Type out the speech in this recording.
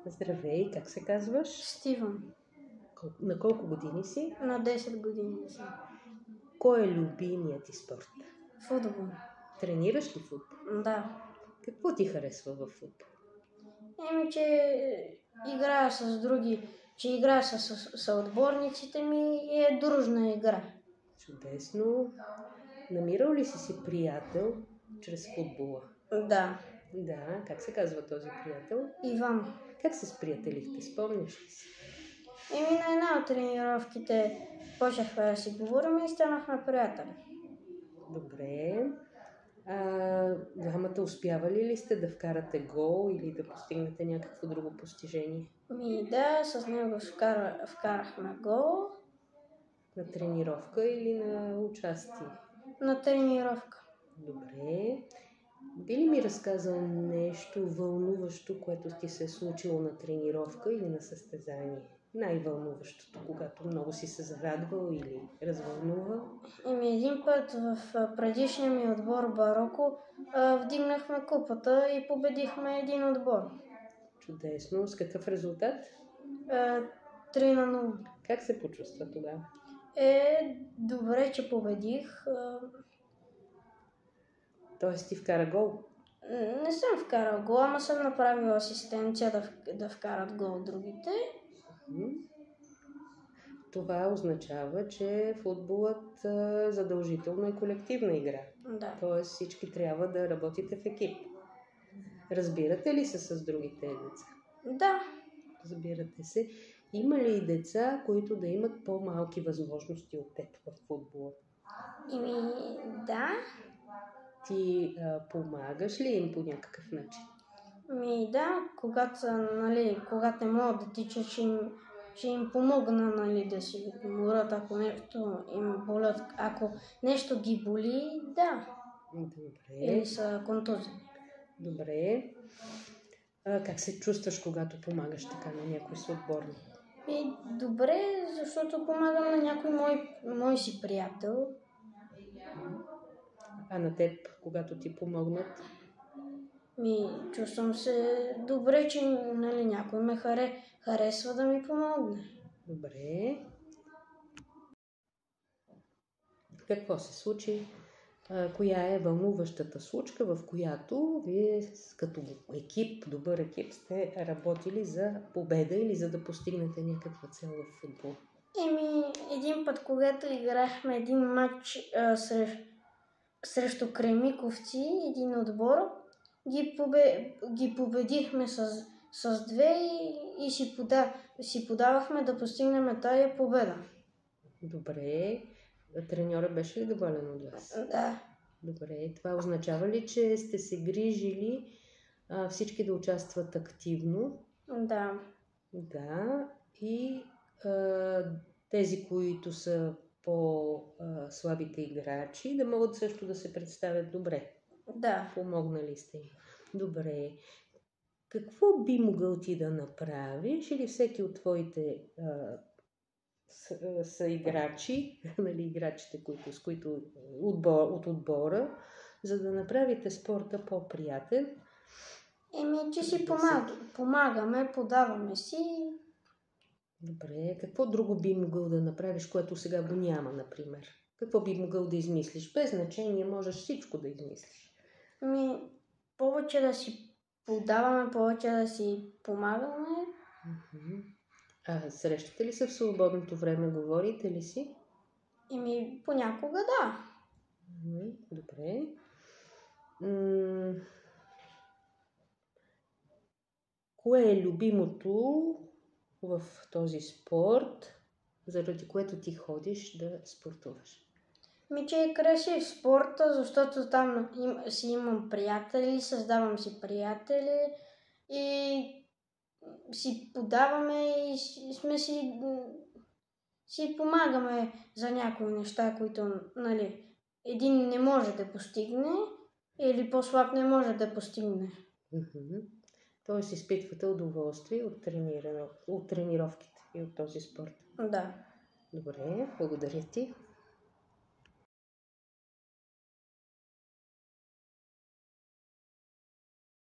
Здравей, как се казваш? Стивън. На колко години си? На 10 години съм. Кой е любимият ти спорт? Футбол. Тренираш ли футбол? Да. Какво ти харесва във футбол? Че играя с други, че играя с съотборниците ми и е дружна игра. Чудесно. Намирал ли си приятел чрез футбола? Да. Да, как се казва този приятел? Иван. Как се сприятелихте? Спомняш ли си? На една от тренировките почнахме да си говорим и станахме приятели. Добре. Двамата успявали ли сте да вкарате гол или да постигнете някакво друго постижение? Да, с него вкарахме гол. На тренировка или на участие? На тренировка. Добре. Би ли ми разказал нещо вълнуващо, което ти се е случило на тренировка или на състезание? Най-вълнуващото, когато много си се зарадвал или развълнувал? Един път в предишния ми отбор Бароко вдигнахме купата и победихме един отбор. Чудесно. С какъв резултат? 3-0. Как се почувства тогава? Добре, че победих. Тоест ти вкара гол? Не съм вкарал гол, ама съм направил асистенция да вкарат гол другите. Това означава, че футболът задължително е колективна игра. Да. Тоест всички трябва да работите в екип. Разбирате ли се с другите деца? Да. Разбирате се. Има ли и деца, които да имат по-малки възможности от теб в футбола? Да. Ти помагаш ли им по някакъв начин? Да, когато не могат да тичат, ще им помогна, да си говорят, ако нещо им болят, ако нещо ги боли, да. Добре. Или са контузени. Добре. Как се чувстваш, когато помагаш така на някой съотборник? Добре, защото помагам на някой мой си приятел. А на теб, когато ти помогнат? Чувствам се добре, че някой ме харесва да ми помогне. Добре. Какво се случи? Коя е вълнуващата случка, в която вие като екип, добър екип, сте работили за победа или за да постигнете някаква цел в футбол? Един път, когато играхме един матч срещу Кремиковци, един отбор, ги победихме с 2 и си подавахме да постигнем тая победа. Добре. Треньора беше ли доволен от вас? Да. Добре. Това означава ли, че сте се грижили всички да участват активно? Да. Да. И тези, които са по-слабите играчи, да могат също да се представят добре. Да. Помогнали сте им. Добре. Какво би могъл ти да направиш или всеки от твоите са играчи, играчите, от отбора, за да направите спорта по-приятен? Че си помагаме, подаваме си. Добре. Какво друго би могъл да направиш, което сега го няма, например? Какво би могъл да измислиш? Без значение можеш всичко да измислиш. Повече да си подаваме, повече да си помагаме. Срещате ли се в свободното време? Говорите ли си? Понякога да. Добре. Кое е любимото в този спорт, заради което ти ходиш да спортуваш? Че е красив спорта, защото там си имам приятели, създавам си приятели и си подаваме и си помагаме за някои неща, които един не може да постигне или по-слаб не може да постигне. Тоест изпитвате удоволствие от тренировките и от този спорт. Да. Добре, благодаря ти.